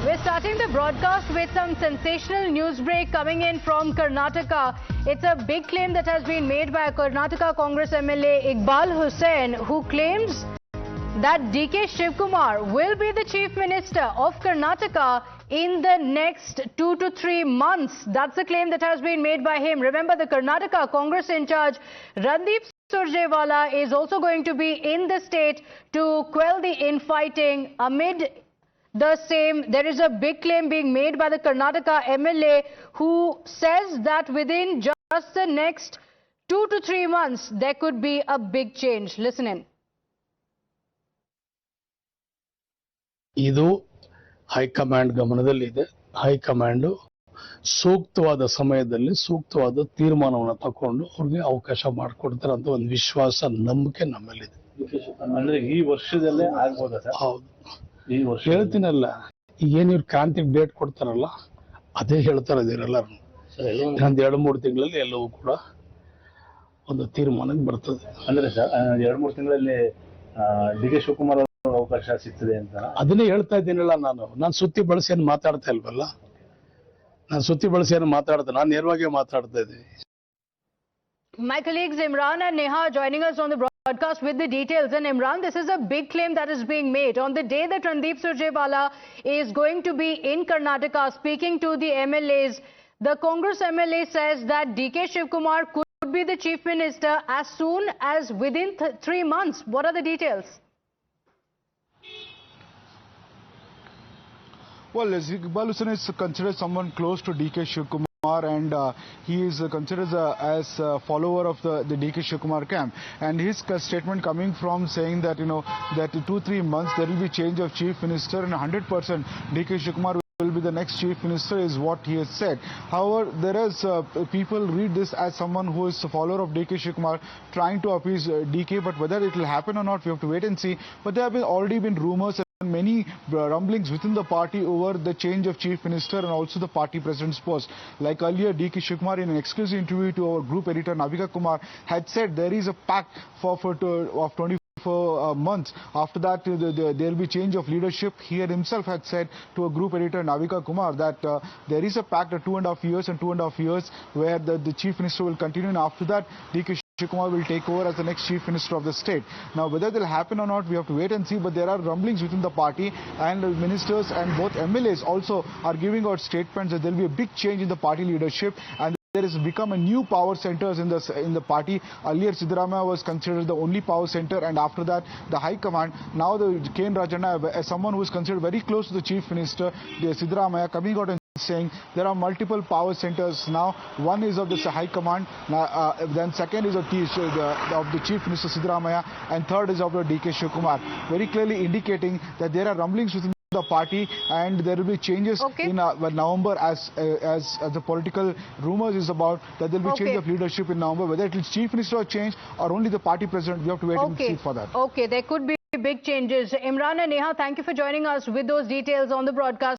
We're starting the broadcast with some sensational news break coming in from Karnataka. It's a big claim that has been made by Karnataka Congress MLA Iqbal Hussain, who claims that DK Shivkumar will be the Chief Minister of Karnataka in the next 2 to 3 months. That's the claim that has been made by him. Remember, the Karnataka Congress in charge, Randeep Surjewala, is also going to be in the state to quell the infighting. Amid the same, there is a big claim being made by the Karnataka MLA, who says that within just the next 2 to 3 months, there could be a big change. Listen in. ಇದು high command ಗಮನದಲ್ಲಿದೆ. High command ಸೂಕ್ತವಾದ ಸಮಯದಲ್ಲಿ ಸೂಕ್ತವಾದ ತೀರ್ಮಾನವನ್ನು ತಗೊಂಡು ಅವ್ರಿಗೆ ಅವಕಾಶ ಮಾಡಿಕೊಡ್ತಾರೆ ಅಂತ ಒಂದು ವಿಶ್ವಾಸ, ನಂಬಿಕೆ ನಮ್ಮಲ್ಲಿದೆ. ಅಂದ್ರೆ ಈ ವರ್ಷದಲ್ಲೇ ಆಗ್ಬೋದಾ ಸರ್? ಹೌದು, ಈ ವರ್ಷ ಹೇಳ್ತೀನಲ್ಲ, ಈಗೇನು ಇವ್ರು ಕ್ರಾಂತಿಗೆ ಡೇಟ್ ಕೊಡ್ತಾರಲ್ಲ, ಅದೇ ಹೇಳ್ತಾರೆ ಇವರೆಲ್ಲರೂ. ಒಂದು 2-3 ತಿಂಗಳಲ್ಲಿ ಎಲ್ಲವೂ ಕೂಡ ಒಂದು ತೀರ್ಮಾನಕ್ಕೆ ಬರ್ತದೆ. ಅಂದ್ರೆ ಸರ್ 2-3 ತಿಂಗಳಲ್ಲಿ ಡಿ ಕೆ ಶಿವಕುಮಾರ್ ಅವಕಾಶ ಸಿಗ್ತದೆ ಅಂತ ಅದನ್ನೇ ಹೇಳ್ತಾ ಇದ್ದೀನಲ್ಲ. ನಾನು ಸುತ್ತಿ ಬಳಸಿ ಏನು ಮಾತಾಡ್ತಾ ಇಲ್ವಲ್ಲ. ನಾನು ಸುತ್ತಿ ಬಳಸಿ ಏನು ಮಾತಾಡ್ತಾ, ನಾನು ನೇರವಾಗಿ ಮಾತಾಡ್ತಾ ಇದ್ದೀನಿ. My colleagues Imran and Neha are joining us on the broadcast with the details. And Imran, this is a big claim that is being made. On the day that Randeep Surjewala is going to be in Karnataka speaking to the MLAs, the Congress MLA says that DK Shivkumar could be the Chief Minister as soon as within 3 months. What are the details? Well, Iqbal Hussain is considered someone close to DK Shivkumar, and he is considered as a follower of the DK Shivkumar camp. And his statement coming from saying that, that in 2-3 months there will be change of Chief Minister and 100% DK Shivkumar will be the next Chief Minister is what he has said. However, there is people read this as someone who is a follower of DK Shivkumar trying to appease DK, but whether it will happen or not, we have to wait and see. But there have already been rumors and many rumblings within the party over the change of Chief Minister and also the party president's post. Like earlier, DK Shivkumar in an exclusive interview to our group editor Navika Kumar had said there is a pact of 24 months. After that, there will be change of leadership. He himself had said to a group editor Navika Kumar that there is a pact of 2.5 years and 2.5 years where the Chief Minister will continue, and after that DK Shivkumar will take over as the next Chief Minister of the state. Now, whether that will happen or not, we have to wait and see. But there are rumblings within the party, and ministers and both MLAs also are giving out statements that there will be a big change in the party leadership, and there has become a new power centers in the party. Earlier, Siddaramaiah was considered the only power center, and after that, the High Command. Now, the K.N. Rajanna, as someone who is considered very close to the Chief Minister, the Siddaramaiah, coming out and saying there are multiple power centers now. One is of the High Command, then second is of the Chief Minister Siddaramaiah, and third is of the DK Shivkumar. Very clearly indicating that there are rumblings within the party, and there will be changes in November as the political rumors is about that there will be change of leadership in November. Whether it is Chief Minister or change or only the party president, we have to wait and see for that. Okay, there could be big changes. Imran and Neha, thank you for joining us with those details on the broadcast.